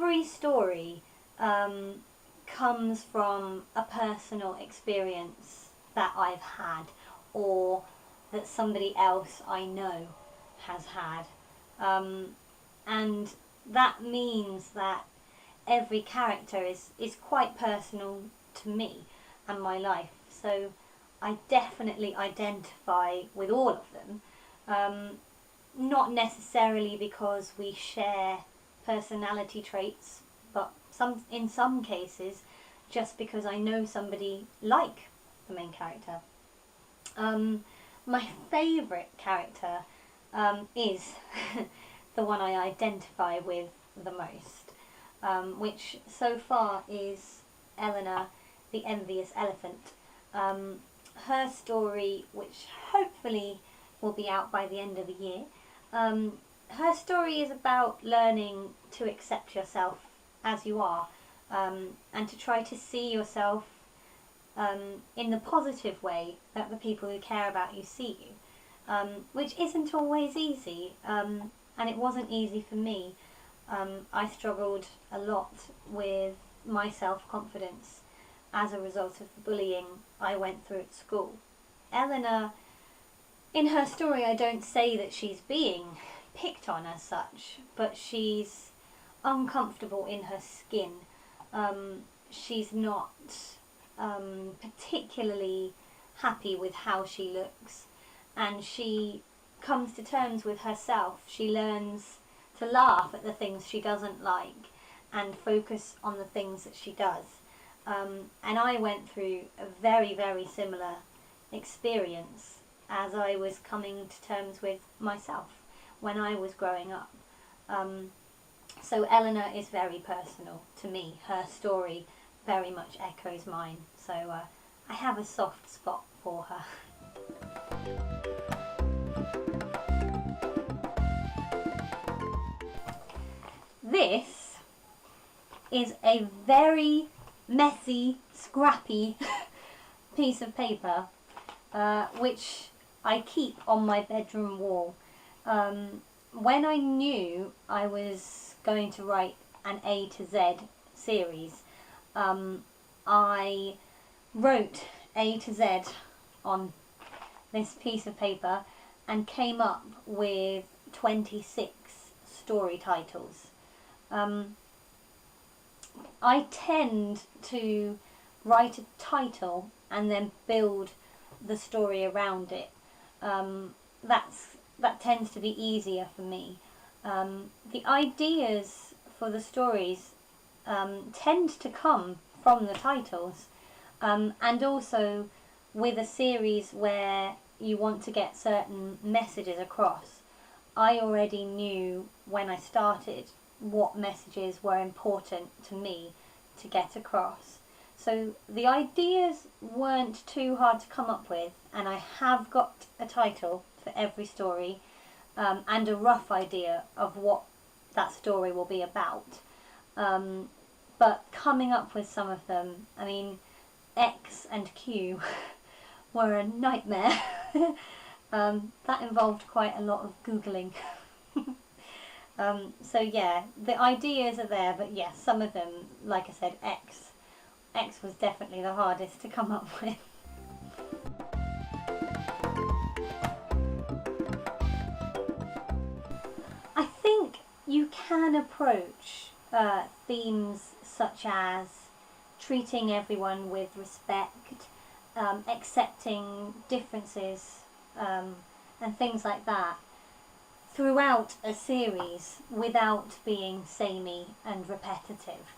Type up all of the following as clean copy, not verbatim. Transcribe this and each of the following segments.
every story comes from a personal experience that I've had, or that somebody else I know has had. And that means that every character is quite personal to me and my life. So I definitely identify with all of them. Not necessarily because we share personality traits, but in some cases just because I know somebody like the main character. My favourite character is the one I identify with the most, which so far is Eleanor the Envious Elephant. Her story, which hopefully will be out by the end of the year, her story is about learning to accept yourself as you are, and to try to see yourself in the positive way that the people who care about you see you, which isn't always easy, and it wasn't easy for me. I struggled a lot with my self-confidence as a result of the bullying I went through at school. Eleanor, in her story, I don't say that she's being picked on as such, but she's uncomfortable in her skin. She's not particularly happy with how she looks, and she comes to terms with herself. She learns to laugh at the things she doesn't like and focus on the things that she does. And I went through a very, very similar experience as I was coming to terms with myself when I was growing up. So Eleanor is very personal to me. Her story very much echoes mine. So I have a soft spot for her. This is a very messy, scrappy piece of paper, which I keep on my bedroom wall. When I knew I was going to write an A to Z series, I wrote A to Z on this piece of paper and came up with 26 story titles. I tend to write a title and then build the story around it. That tends to be easier for me. The ideas for the stories tend to come from the titles, and also with a series where you want to get certain messages across. I already knew when I started what messages were important to me to get across. So the ideas weren't too hard to come up with, and I have got a title for every story, and a rough idea of what that story will be about. But coming up with some of them, I mean, X and Q were a nightmare. That involved quite a lot of Googling. So yeah, the ideas are there, but yes, some of them, like I said, X was definitely the hardest to come up with. I think you can approach themes such as treating everyone with respect, accepting differences, and things like that throughout a series without being samey and repetitive.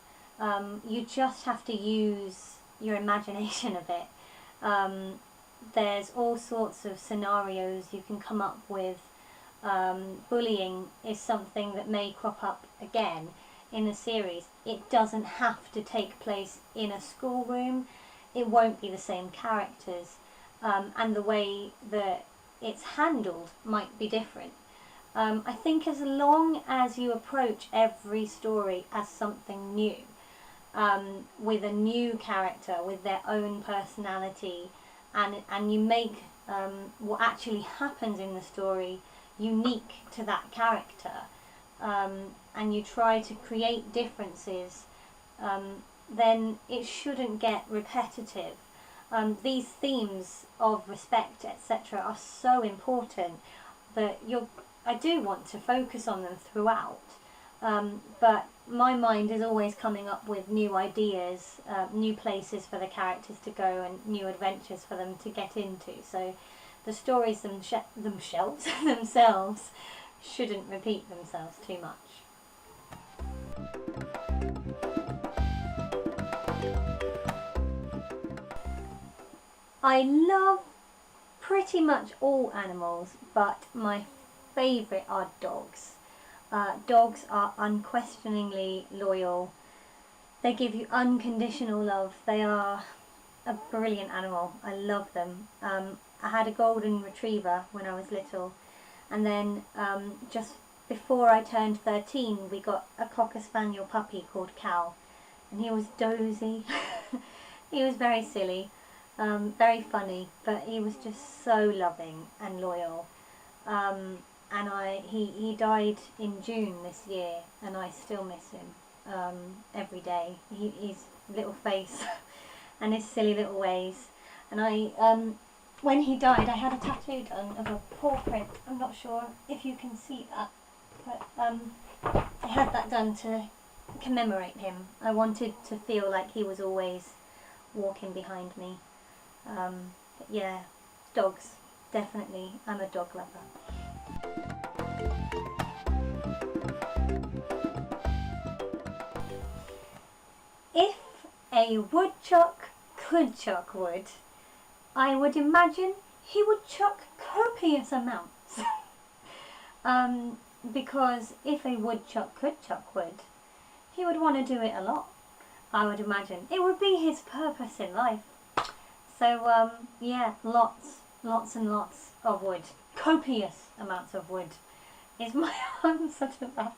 You just have to use your imagination a bit. There's all sorts of scenarios you can come up with. Bullying is something that may crop up again in the series. It doesn't have to take place in a schoolroom. It won't be the same characters, and the way that it's handled might be different. I think as long as you approach every story as something new, with a new character, with their own personality, and you make what actually happens in the story unique to that character, and you try to create differences, then it shouldn't get repetitive. These themes of respect, etc., are so important that I do want to focus on them throughout, but my mind is always coming up with new ideas, new places for the characters to go and new adventures for them to get into, so the stories themselves shouldn't repeat themselves too much. I love pretty much all animals, but my favourite are dogs. Dogs are unquestioningly loyal. They give you unconditional love. They are a brilliant animal. I love them. I had a golden retriever when I was little, and then just before I turned 13 we got a cocker spaniel puppy called Cal, and he was dozy. He was very silly, very funny, but he was just so loving and loyal. And he died in June this year, and I still miss him every day. His little face and his silly little ways. And when he died, I had a tattoo done of a paw print. I'm not sure if you can see that, but I had that done to commemorate him. I wanted to feel like he was always walking behind me. But yeah, dogs, definitely. I'm a dog lover. If a woodchuck could chuck wood, I would imagine he would chuck copious amounts. Because if a woodchuck could chuck wood, he would want to do it a lot, I would imagine. It would be his purpose in life. So yeah, lots and lots of wood. Copious amounts of wood is my answer to that.